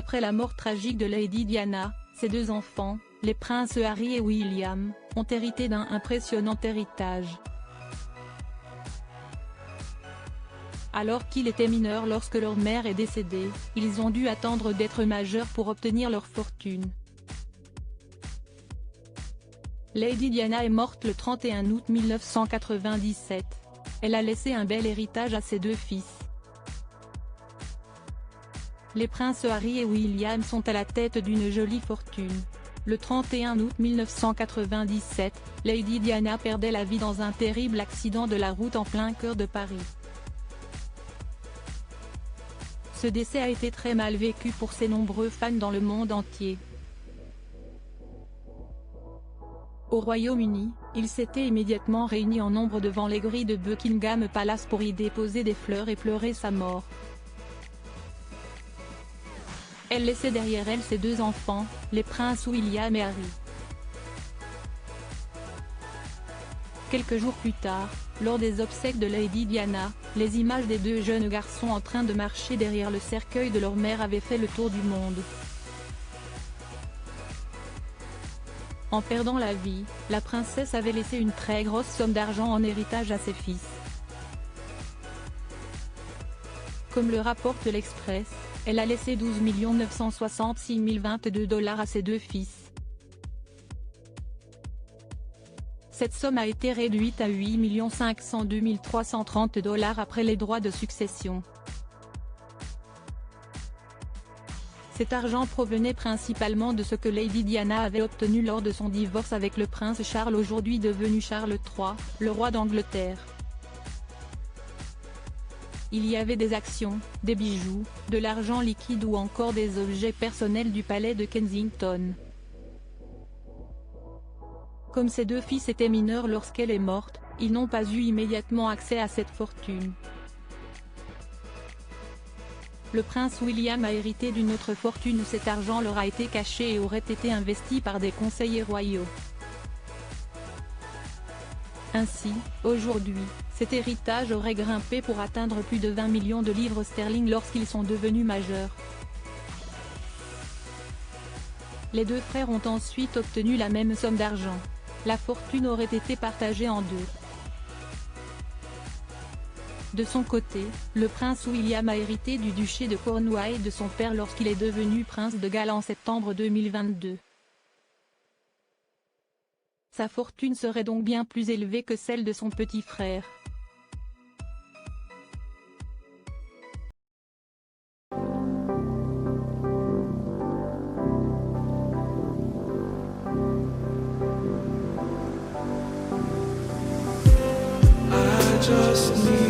Après la mort tragique de Lady Diana, ses deux enfants, les princes Harry et William, ont hérité d'un impressionnant héritage. Alors qu'ils étaient mineurs lorsque leur mère est décédée, ils ont dû attendre d'être majeurs pour obtenir leur fortune. Lady Diana est morte le 31 août 1997. Elle a laissé un bel héritage à ses deux fils. Les princes Harry et William sont à la tête d'une jolie fortune. Le 31 août 1997, Lady Diana perdait la vie dans un terrible accident de la route en plein cœur de Paris. Ce décès a été très mal vécu pour ses nombreux fans dans le monde entier. Au Royaume-Uni, ils s'étaient immédiatement réunis en nombre devant les grilles de Buckingham Palace pour y déposer des fleurs et pleurer sa mort. Elle laissait derrière elle ses deux enfants, les princes William et Harry. Quelques jours plus tard, lors des obsèques de Lady Diana, les images des deux jeunes garçons en train de marcher derrière le cercueil de leur mère avaient fait le tour du monde. En perdant la vie, la princesse avait laissé une très grosse somme d'argent en héritage à ses fils. Comme le rapporte l'Express, elle a laissé 12 966 022 $ à ses deux fils. Cette somme a été réduite à 8 502 330 $ après les droits de succession. Cet argent provenait principalement de ce que Lady Diana avait obtenu lors de son divorce avec le prince Charles, aujourd'hui devenu Charles III, le roi d'Angleterre. Il y avait des actions, des bijoux, de l'argent liquide ou encore des objets personnels du palais de Kensington. Comme ses deux fils étaient mineurs lorsqu'elle est morte, ils n'ont pas eu immédiatement accès à cette fortune. Le prince William a hérité d'une autre fortune où cet argent leur a été caché et aurait été investi par des conseillers royaux. Ainsi, aujourd'hui, cet héritage aurait grimpé pour atteindre plus de 20 millions de livres sterling lorsqu'ils sont devenus majeurs. Les deux frères ont ensuite obtenu la même somme d'argent. La fortune aurait été partagée en deux. De son côté, le prince William a hérité du duché de Cornouailles de son père lorsqu'il est devenu prince de Galles en septembre 2022. Sa fortune serait donc bien plus élevée que celle de son petit frère. I just need